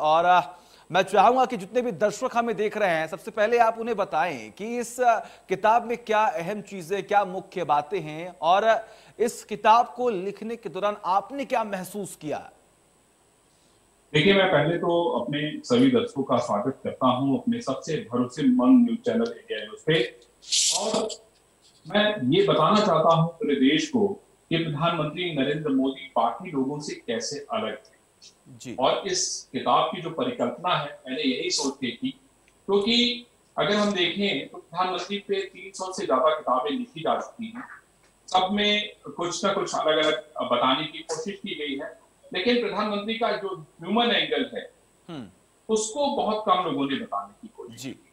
और मैं चाहूंगा कि जितने भी दर्शक हमें देख रहे हैं, सबसे पहले आप उन्हें बताएं कि इस किताब में क्या अहम चीजें, क्या मुख्य बातें हैं और इस किताब को लिखने के दौरान आपने क्या महसूस किया। देखिए, मैं पहले तो अपने सभी दर्शकों का स्वागत करता हूं अपने सबसे भरोसेमंद न्यूज चैनल इंडिया न्यूज पे। और मैं ये बताना चाहता हूं पूरे देश को कि प्रधानमंत्री नरेंद्र मोदी बाकी लोगों से कैसे अलग थे। जी। और इस किताब की जो परिकल्पना है, मैंने यही सोच के की, क्योंकि अगर हम देखें तो प्रधानमंत्री पे 300 से ज्यादा किताबें लिखी जा चुकी हैं। सब में कुछ ना कुछ अलग अलग बताने की कोशिश की गई है, लेकिन प्रधानमंत्री का जो ह्यूमन एंगल है हम्म। उसको बहुत कम लोगों ने बताने की कोशिश जी। की।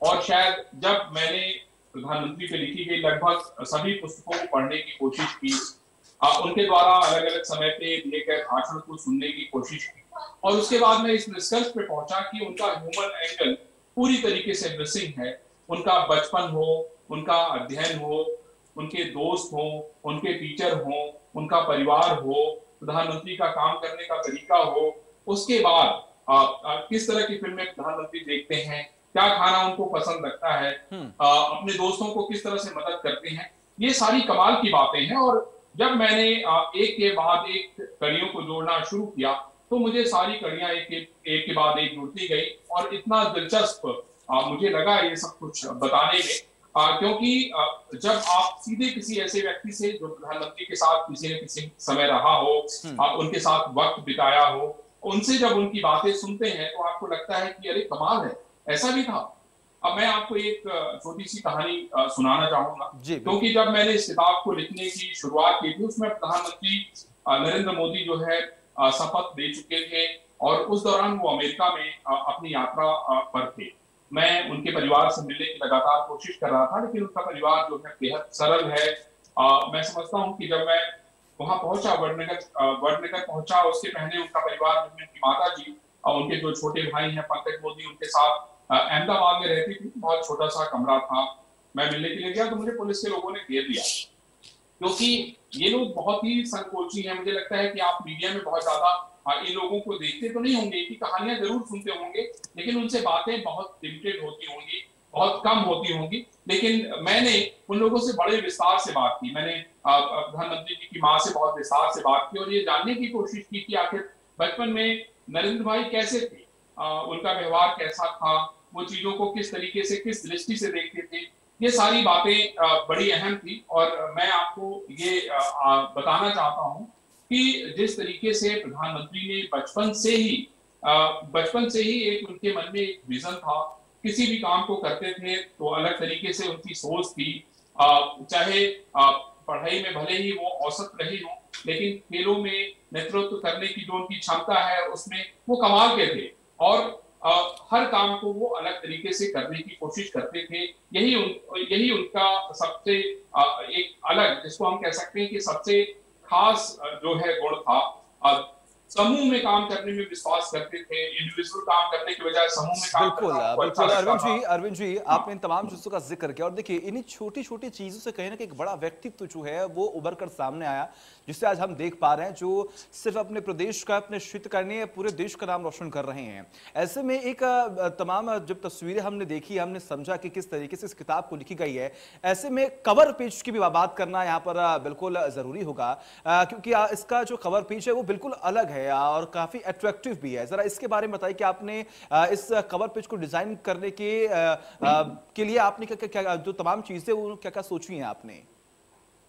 और शायद जब मैंने प्रधानमंत्री पे लिखी गई लगभग सभी पुस्तकों को पढ़ने की कोशिश की, उनके द्वारा अलग अलग समय पे दिए गए भाषण को सुनने की कोशिश की, और उसके बाद मैं इस निष्कर्ष पे पहुंचा कि उनका ह्यूमन एंगल पूरी तरीके से मिसिंग है। उनका बचपन हो, उनका अध्ययन हो, उनके दोस्त हो, उनके टीचर हो, उनका परिवार हो, प्रधानमंत्री का काम करने का तरीका हो, उसके बाद किस तरह की फिल्में प्रधानमंत्री देखते हैं, क्या खाना उनको पसंद लगता है, हम्म। अपने दोस्तों को किस तरह से मदद करते हैं, ये सारी कमाल की बातें हैं। और जब मैंने एक के बाद एक कड़ियों को जोड़ना शुरू किया तो मुझे सारी कड़ियां एक के बाद एक जुड़ती गई, और इतना दिलचस्प मुझे लगा ये सब कुछ बताने में। क्योंकि जब आप सीधे किसी ऐसे व्यक्ति से जो प्रधानमंत्री के साथ किसी न किसी समय रहा हो, हम्म। उनके साथ वक्त बिताया हो, उनसे जब उनकी बातें सुनते हैं तो आपको लगता है कि अरे कमाल है, ऐसा भी था। अब मैं आपको एक छोटी सी कहानी सुनाना चाहूंगा, जी क्योंकि बिल्कुल। जब मैंने इस किताब को लिखने की शुरुआत की थी उसमें प्रधानमंत्री नरेंद्र मोदी जो है शपथ ले चुके थे, और उस दौरान वो अमेरिका में अपनी यात्रा पर थे। मैं उनके परिवार से मिलने की लगातार कोशिश कर रहा था, लेकिन उनका परिवार जो है बेहद सरल है। मैं समझता हूँ कि जब मैं वहां पहुंचा, वडनगर पहुंचा, उसके पहले उनका परिवार, उनकी माता जी और उनके जो छोटे भाई हैं पंकज मोदी, उनके साथ अहमदाबाद में रहती थी। बहुत छोटा सा कमरा था। मैं मिलने के लिए गया तो मुझे पुलिस के लोगों ने घेर लिया, क्योंकि ये लोग बहुत ही संकोची हैं। मुझे लगता है कि आप मीडिया में बहुत ज्यादा इन लोगों को देखते तो नहीं होंगे, इनकी कहानियां जरूर सुनते होंगे, लेकिन उनसे बातें बहुत लिमिटेड होती होंगी, बहुत कम होती होंगी। लेकिन मैंने उन लोगों से बड़े विस्तार से बात की। मैंने प्रधानमंत्री जी की माँ से बहुत विस्तार से बात की और ये जानने की कोशिश की कि आखिर बचपन में नरेंद्र भाई कैसे थे, उनका व्यवहार कैसा था, वो चीजों को किस तरीके से, किस दृष्टि से देखते थे। ये सारी बातें बड़ी अहम थी। और मैं आपको ये बताना चाहता हूं कि जिस तरीके से प्रधानमंत्री ने बचपन से ही एक उनके मन में एक विजन था। किसी भी काम को करते थे तो अलग तरीके से उनकी सोच थी। चाहे पढ़ाई में भले ही वो औसत रही हो, लेकिन खेलों में नेतृत्व करने की जो उनकी क्षमता है उसमें वो कमाल के थे। और हर काम को वो अलग तरीके से करने की कोशिश करते थे। यही उनका सबसे एक अलग, जिसको हम कह सकते हैं कि सबसे खास जो है गुण था। समूह में काम करने में विश्वास करते थे। इंडिविजुअल काम करने के बजाय समूह में काम बिल्कुल करना उनको अच्छा बिल्कुल। लगता था। अरविंद जी, हाँ। आपने इन तमाम चीजों का जिक्र किया और देखिए इन्हीं छोटी छोटी चीजों से कहीं ना कहीं एक बड़ा व्यक्तित्व जो है वो उभर कर सामने आया, जिसे आज हम देख पा रहे हैं, जो सिर्फ अपने प्रदेश का, अपने क्षेत्र का नहीं है, पूरे देश का नाम रोशन कर रहे हैं। ऐसे में एक तमाम जब तस्वीरें हमने देखी, हमने समझा कि किस तरीके से इस किताब को लिखी गई है, ऐसे में कवर पेज की भी बात करना यहाँ पर बिल्कुल जरूरी होगा, क्योंकि इसका जो कवर पेज है वो बिल्कुल अलग है और काफी अट्रैक्टिव भी है। जरा इसके बारे में बताइए कि आपने इस कवर पेज को डिजाइन करने के लिए आपने क्या क्या जो तमाम चीजें वो क्या क्या सोची हैं आपने।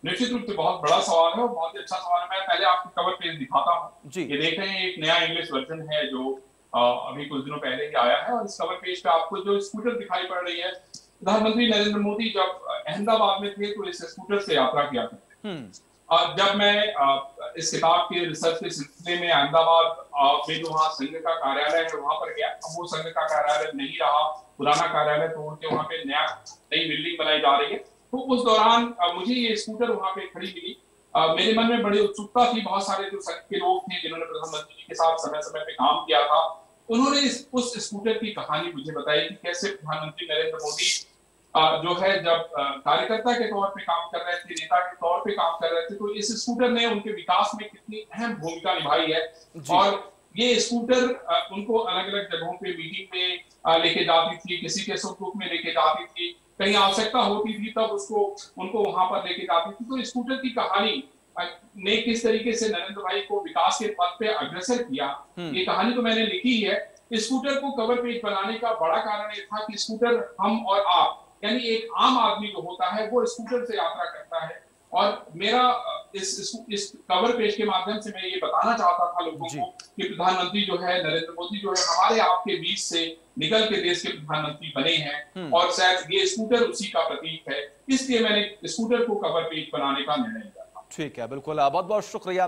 निश्चित रूप से बहुत बड़ा सवाल है और बहुत ही अच्छा सवाल है। मैं पहले आपको कवर पेज दिखाता हूँ। जी। ये देख रहे हैं, एक नया इंग्लिश वर्जन है जो अभी कुछ दिनों पहले ही आया है। और इस कवर पेज पे आपको जो स्कूटर दिखाई पड़ रही है, प्रधानमंत्री नरेंद्र मोदी जब अहमदाबाद में थे तो इस स्कूटर से यात्रा किया करते थे। हम्म। और जब मैं इस किताब के रिसर्च के सिलसिले में अहमदाबाद में जो वहाँ संघ का कार्यालय है वहां पर गया, अब वो संघ का कार्यालय नहीं रहा, पुराना कार्यालय तोड़ के वहां पे नई बिल्डिंग बनाई जा रही है। तो उस दौरान मुझे ये स्कूटर वहां पे खड़ी मिली। मेरे मन में बड़ी उत्सुकता थी। बहुत सारे जो संघ के लोग थे जिन्होंने प्रधानमंत्री जी के साथ समय समय पे काम किया था, उन्होंने उस स्कूटर की कहानी मुझे बताई कि कैसे प्रधानमंत्री नरेंद्र मोदी जो है जब कार्यकर्ता के तौर पे काम कर रहे थे, नेता के तौर पे काम कर रहे थे, तो इस स्कूटर ने उनके विकास में कितनी अहम भूमिका निभाई है। जी। और ये स्कूटर उनको अलग अलग जगहों पे मीटिंग में लेके जाती थी, किसी के सुख दुख में लेके जाती थी, कहीं आवश्यकता होती थी तब उनको वहां पर लेके जाती थी। तो स्कूटर की कहानी ने किस तरीके से नरेंद्र भाई को विकास के पथ पे अग्रसर किया, ये कहानी तो मैंने लिखी है। स्कूटर को कवर पेज बनाने का बड़ा कारण ये था कि स्कूटर हम और आप यानी एक आम आदमी जो होता है वो स्कूटर से यात्रा करता है। और मेरा इस कवर पेज के माध्यम से मैं ये बताना चाहता था लोगों को कि प्रधानमंत्री जो है नरेंद्र मोदी जो है हमारे आपके बीच से निकल के देश के प्रधानमंत्री बने हैं और शायद ये स्कूटर उसी का प्रतीक है। इसलिए मैंने स्कूटर को कवर पेज बनाने का निर्णय लिया था। ठीक है, बिल्कुल, बहुत बहुत शुक्रिया।